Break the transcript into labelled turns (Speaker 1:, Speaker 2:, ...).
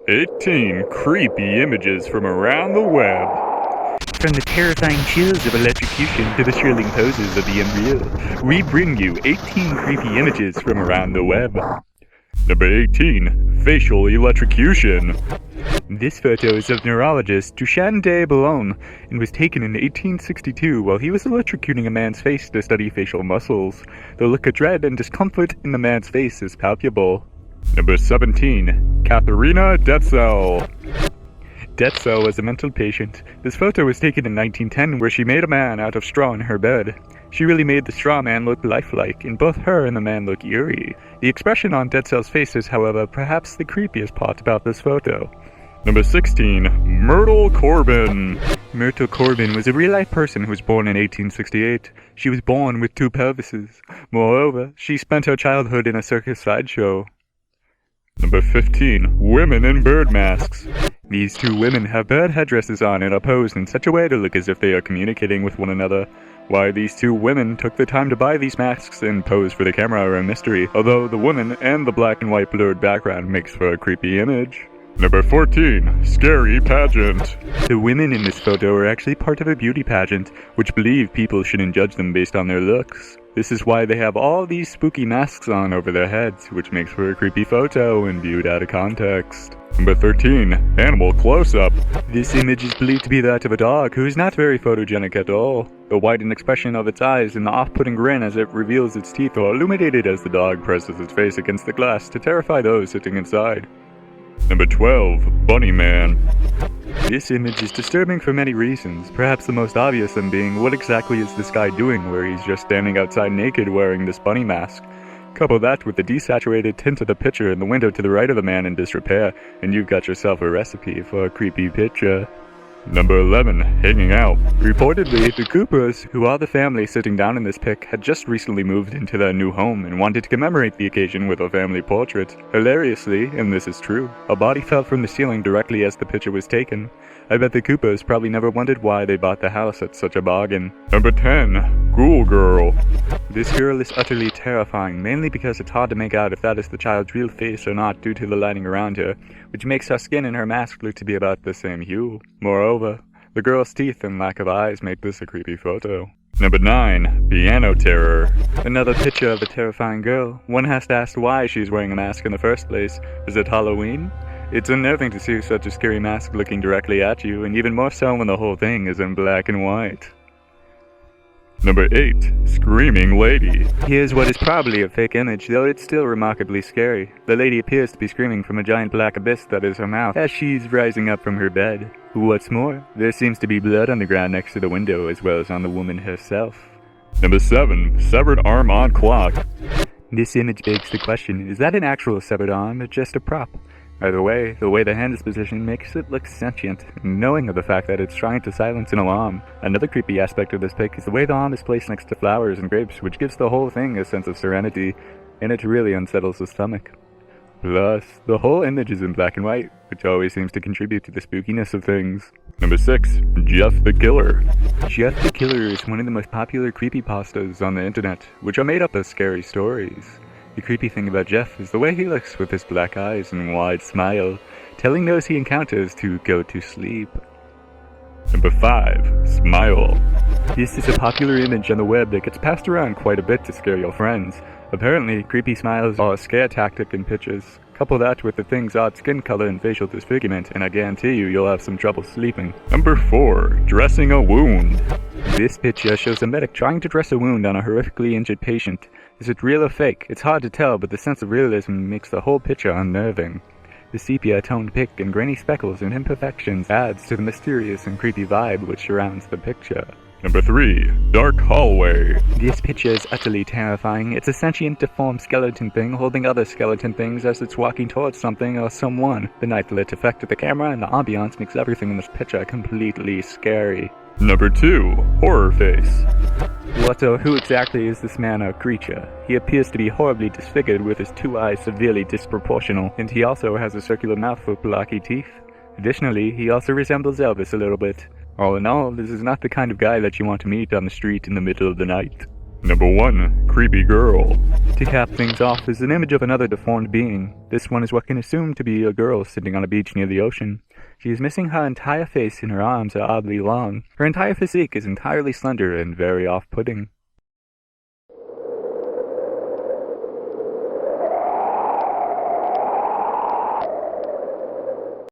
Speaker 1: 18 creepy images from around the web.
Speaker 2: From the terrifying chills of electrocution to the shrilling poses of the unreal, we bring you 18 creepy images from around the web.
Speaker 1: Number 18, facial electrocution.
Speaker 2: This photo is of neurologist Duchenne de Boulogne and was taken in 1862 while he was electrocuting a man's face to study facial muscles. The look of dread and discomfort in the man's face is palpable.
Speaker 1: Number 17, Katharina Detzel.
Speaker 2: Detzel was a mental patient. This photo was taken in 1910 where she made a man out of straw in her bed. She really made the straw man look lifelike, and both her and the man look eerie. The expression on Detzel's face is, however, perhaps the creepiest part about this photo.
Speaker 1: Number 16, Myrtle Corbin.
Speaker 2: Myrtle Corbin was a real-life person who was born in 1868. She was born with 2 pelvises. Moreover, she spent her childhood in a circus sideshow.
Speaker 1: Number 15, women in bird masks.
Speaker 2: These 2 women have bird headdresses on and are posed in such a way to look as if they are communicating with one another. Why these 2 women took the time to buy these masks and pose for the camera are a mystery, although the woman and the black and white blurred background makes for a creepy image.
Speaker 1: Number 14, scary pageant.
Speaker 2: The women in this photo are actually part of a beauty pageant, which believe people shouldn't judge them based on their looks. This is why they have all these spooky masks on over their heads, which makes for a creepy photo when viewed out of context.
Speaker 1: Number 13, animal close-up.
Speaker 2: This image is believed to be that of a dog who is not very photogenic at all. The widened expression of its eyes and the off-putting grin as it reveals its teeth are illuminated as the dog presses its face against the glass to terrify those sitting inside.
Speaker 1: Number 12, Bunny Man.
Speaker 2: This image is disturbing for many reasons, perhaps the most obvious them being what exactly is this guy doing where he's just standing outside naked wearing this bunny mask. Couple that with the desaturated tint of the picture in the window to the right of the man in disrepair, and you've got yourself a recipe for a creepy picture.
Speaker 1: Number 11, hanging out.
Speaker 2: Reportedly, the Coopers, who are the family sitting down in this pic, had just recently moved into their new home and wanted to commemorate the occasion with a family portrait. Hilariously, and this is true, a body fell from the ceiling directly as the picture was taken. I bet the Coopers probably never wondered why they bought the house at such a bargain.
Speaker 1: Number 10, Ghoul Girl.
Speaker 2: This girl is utterly terrifying, mainly because it's hard to make out if that is the child's real face or not due to the lighting around her, which makes her skin and her mask look to be about the same hue. Moreover, the girl's teeth and lack of eyes make this a creepy photo.
Speaker 1: Number 9, Piano Terror.
Speaker 2: Another picture of a terrifying girl. One has to ask why she's wearing a mask in the first place. Is it Halloween? It's unnerving to see such a scary mask looking directly at you, and even more so when the whole thing is in black and white.
Speaker 1: Number 8, Screaming Lady.
Speaker 2: Here's what is probably a fake image, though it's still remarkably scary. The lady appears to be screaming from a giant black abyss that is her mouth as she's rising up from her bed. What's more, there seems to be blood on the ground next to the window as well as on the woman herself.
Speaker 1: Number 7, Severed Arm on Clock.
Speaker 2: This image begs the question, is that an actual severed arm or just a prop? Either way, the way the hand is positioned makes it look sentient, knowing of the fact that it's trying to silence an alarm. Another creepy aspect of this pic is the way the arm is placed next to flowers and grapes, which gives the whole thing a sense of serenity, and it really unsettles the stomach. Plus, the whole image is in black and white, which always seems to contribute to the spookiness of things.
Speaker 1: Number 6, Jeff the Killer.
Speaker 2: Jeff the Killer is one of the most popular creepypastas on the internet, which are made up of scary stories. The creepy thing about Jeff is the way he looks with his black eyes and wide smile, telling those he encounters to go to sleep.
Speaker 1: Number 5, Smile.
Speaker 2: This is a popular image on the web that gets passed around quite a bit to scare your friends. Apparently, creepy smiles are a scare tactic in pictures. Couple that with the thing's odd skin color and facial disfigurement, and I guarantee you'll have some trouble sleeping.
Speaker 1: Number 4, Dressing a Wound.
Speaker 2: This picture shows a medic trying to dress a wound on a horrifically injured patient. Is it real or fake? It's hard to tell, but the sense of realism makes the whole picture unnerving. The sepia-toned pic and grainy speckles and imperfections adds to the mysterious and creepy vibe which surrounds the picture.
Speaker 1: Number 3, Dark Hallway.
Speaker 2: This picture is utterly terrifying. It's a sentient, deformed skeleton thing holding other skeleton things as it's walking towards something or someone. The night lit effect of the camera and the ambiance makes everything in this picture completely scary.
Speaker 1: Number 2, Horror Face.
Speaker 2: What or who exactly is this man or creature? He appears to be horribly disfigured with his 2 eyes severely disproportional, and he also has a circular mouth with blocky teeth. Additionally, he also resembles Elvis a little bit. All in all, this is not the kind of guy that you want to meet on the street in the middle of the night.
Speaker 1: Number 1. Creepy girl.
Speaker 2: To cap things off is an image of another deformed being. This one is what can assume to be a girl sitting on a beach near the ocean. She is missing her entire face and her arms are oddly long. Her entire physique is entirely slender and very off-putting.